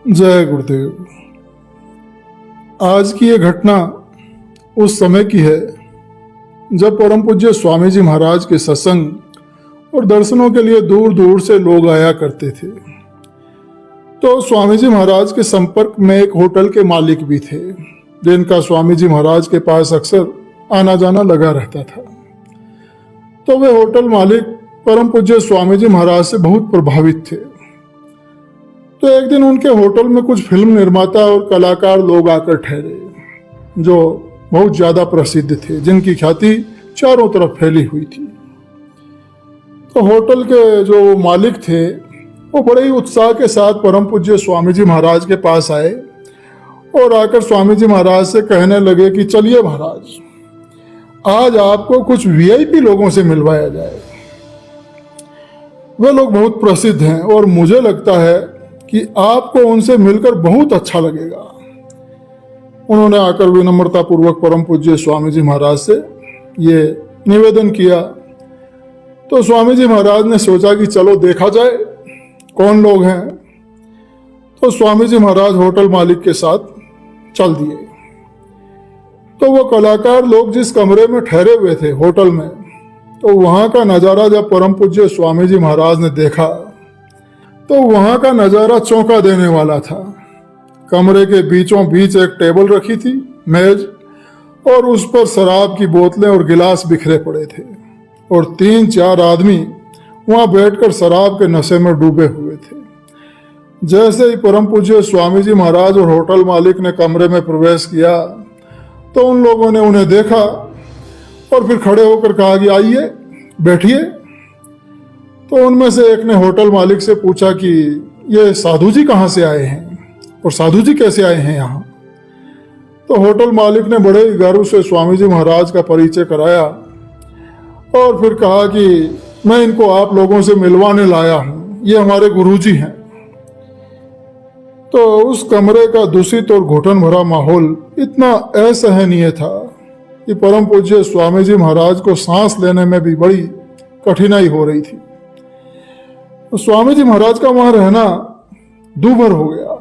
जय गुरुदेव। आज की ये घटना उस समय की है जब परम पूज्य स्वामी जी महाराज के सत्संग और दर्शनों के लिए दूर दूर से लोग आया करते थे। तो स्वामी जी महाराज के संपर्क में एक होटल के मालिक भी थे, जिनका स्वामी जी महाराज के पास अक्सर आना जाना लगा रहता था। तो वे होटल मालिक परम पूज्य स्वामी जी महाराज से बहुत प्रभावित थे। तो एक दिन उनके होटल में कुछ फिल्म निर्माता और कलाकार लोग आकर ठहरे, जो बहुत ज्यादा प्रसिद्ध थे, जिनकी ख्याति चारों तरफ फैली हुई थी। तो होटल के जो मालिक थे वो बड़े ही उत्साह के साथ परम पूज्य स्वामी जी महाराज के पास आए और आकर स्वामी जी महाराज से कहने लगे कि चलिए महाराज, आज आपको कुछ वीआईपी लोगों से मिलवाया जाए। वे लोग बहुत प्रसिद्ध हैं और मुझे लगता है कि आपको उनसे मिलकर बहुत अच्छा लगेगा। उन्होंने आकर विनम्रता पूर्वक परम पूज्य स्वामी जी महाराज से ये निवेदन किया। तो स्वामी जी महाराज ने सोचा कि चलो देखा जाए कौन लोग हैं। तो स्वामी जी महाराज होटल मालिक के साथ चल दिए। तो वो कलाकार लोग जिस कमरे में ठहरे हुए थे होटल में, तो वहां का नजारा जब परम पूज्य स्वामी जी महाराज ने देखा तो वहां का नजारा चौंका देने वाला था। कमरे के बीचों बीच एक टेबल रखी थी, मेज, और उस पर शराब की बोतलें और गिलास बिखरे पड़े थे और 3-4 आदमी वहां बैठकर शराब के नशे में डूबे हुए थे। जैसे ही परम पूज्य स्वामी जी महाराज और होटल मालिक ने कमरे में प्रवेश किया तो उन लोगों ने उन्हें देखा और फिर खड़े होकर कहा कि आइए बैठिए। तो उनमें से एक ने होटल मालिक से पूछा कि ये साधु जी कहाँ से आए हैं और साधु जी कैसे आए हैं यहाँ। तो होटल मालिक ने बड़े ही गर्व से स्वामी जी महाराज का परिचय कराया और फिर कहा कि मैं इनको आप लोगों से मिलवाने लाया हूँ, ये हमारे गुरुजी हैं। तो उस कमरे का दूषित और घुटन भरा माहौल इतना असहनीय था कि परम पूज्य स्वामी जी महाराज को सांस लेने में भी बड़ी कठिनाई हो रही थी। तो स्वामी जी महाराज का वहां रहना दूभर हो गया,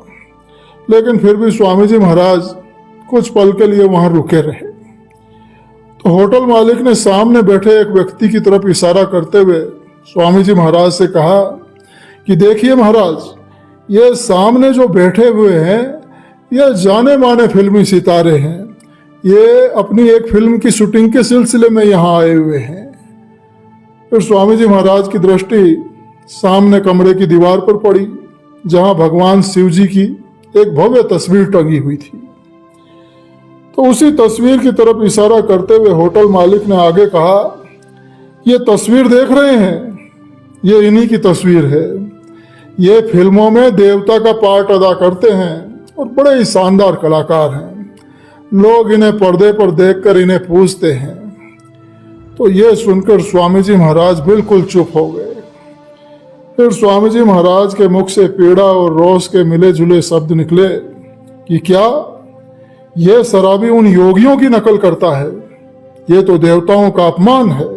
लेकिन फिर भी स्वामी जी महाराज कुछ पल के लिए वहां रुके रहे। तो होटल मालिक ने सामने बैठे एक व्यक्ति की तरफ इशारा करते हुए स्वामी जी महाराज से कहा कि देखिए महाराज, ये सामने जो बैठे हुए हैं ये जाने माने फिल्मी सितारे हैं। ये अपनी एक फिल्म की शूटिंग के सिलसिले में यहाँ आए हुए हैं। फिर स्वामी जी महाराज की दृष्टि सामने कमरे की दीवार पर पड़ी, जहां भगवान शिव जी की एक भव्य तस्वीर टंगी हुई थी। तो उसी तस्वीर की तरफ इशारा करते हुए होटल मालिक ने आगे कहा, ये तस्वीर देख रहे हैं, ये इन्हीं की तस्वीर है। ये फिल्मों में देवता का पार्ट अदा करते हैं और बड़े ही शानदार कलाकार हैं। लोग इन्हें पर्दे पर देखकर इन्हें पूजते हैं। तो ये सुनकर स्वामी जी महाराज बिल्कुल चुप हो गए। फिर स्वामी जी महाराज के मुख से पीड़ा और रोष के मिले जुले शब्द निकले कि क्या यह शराबी उन योगियों की नकल करता है? ये तो देवताओं का अपमान है।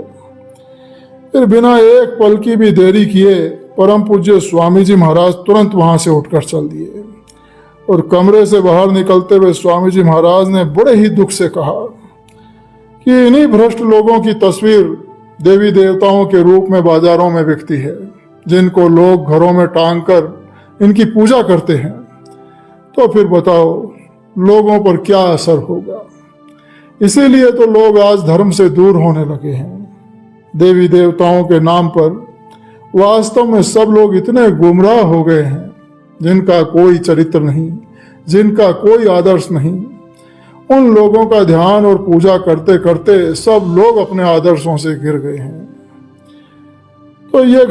फिर बिना एक पल की भी देरी किए परम पूज्य स्वामी जी महाराज तुरंत वहां से उठकर चल दिए और कमरे से बाहर निकलते हुए स्वामी जी महाराज ने बड़े ही दुख से कहा कि इन्हीं भ्रष्ट लोगों की तस्वीर देवी देवताओं के रूप में बाजारों में बिकती है, जिनको लोग घरों में टांग कर इनकी पूजा करते हैं। तो फिर बताओ लोगों पर क्या असर होगा। इसीलिए तो लोग आज धर्म से दूर होने लगे हैं। देवी देवताओं के नाम पर वास्तव में सब लोग इतने गुमराह हो गए हैं, जिनका कोई चरित्र नहीं, जिनका कोई आदर्श नहीं। उन लोगों का ध्यान और पूजा करते करते सब लोग अपने आदर्शों से गिर गए हैं। तो ये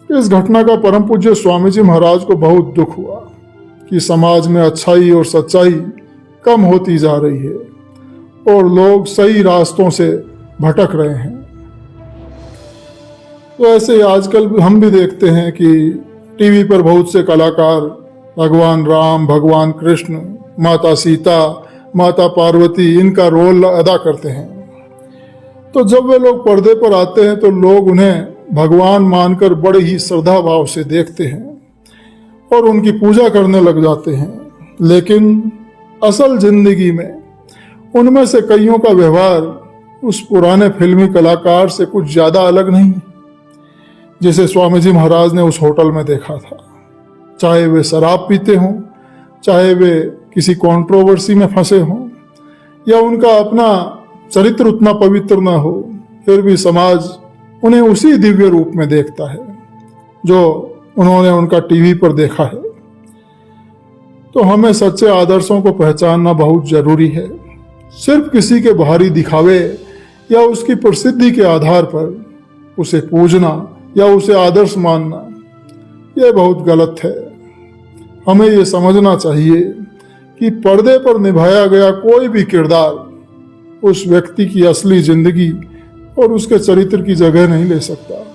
इस घटना का परम पूज्य स्वामी जी महाराज को बहुत दुख हुआ कि समाज में अच्छाई और सच्चाई कम होती जा रही है और लोग सही रास्तों से भटक रहे हैं। तो ऐसे आजकल हम भी देखते हैं कि टीवी पर बहुत से कलाकार भगवान राम, भगवान कृष्ण, माता सीता, माता पार्वती, इनका रोल अदा करते हैं। तो जब वे लोग पर्दे पर आते हैं तो लोग उन्हें भगवान मानकर बड़े ही श्रद्धा भाव से देखते हैं और उनकी पूजा करने लग जाते हैं, लेकिन असल जिंदगी में उनमें से कईयों का व्यवहार उस पुराने फिल्मी कलाकार से कुछ ज्यादा अलग नहीं, जिसे स्वामी जी महाराज ने उस होटल में देखा था। चाहे वे शराब पीते हों, चाहे वे किसी कंट्रोवर्सी में फंसे हों, या उनका अपना चरित्र उतना पवित्र ना हो, फिर भी समाज उन्हें उसी दिव्य रूप में देखता है जो उन्होंने उनका टीवी पर देखा है। तो हमें सच्चे आदर्शों को पहचानना बहुत जरूरी है। सिर्फ किसी के बाहरी दिखावे या उसकी प्रसिद्धि के आधार पर उसे पूजना या उसे आदर्श मानना, यह बहुत गलत है। हमें ये समझना चाहिए कि पर्दे पर निभाया गया कोई भी किरदार उस व्यक्ति की असली जिंदगी और उसके चरित्र की जगह नहीं ले सकता।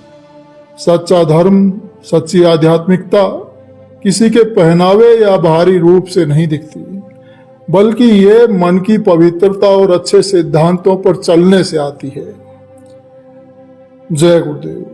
सच्चा धर्म, सच्ची आध्यात्मिकता किसी के पहनावे या बाहरी रूप से नहीं दिखती, बल्कि ये मन की पवित्रता और अच्छे सिद्धांतों पर चलने से आती है। जय गुरुदेव।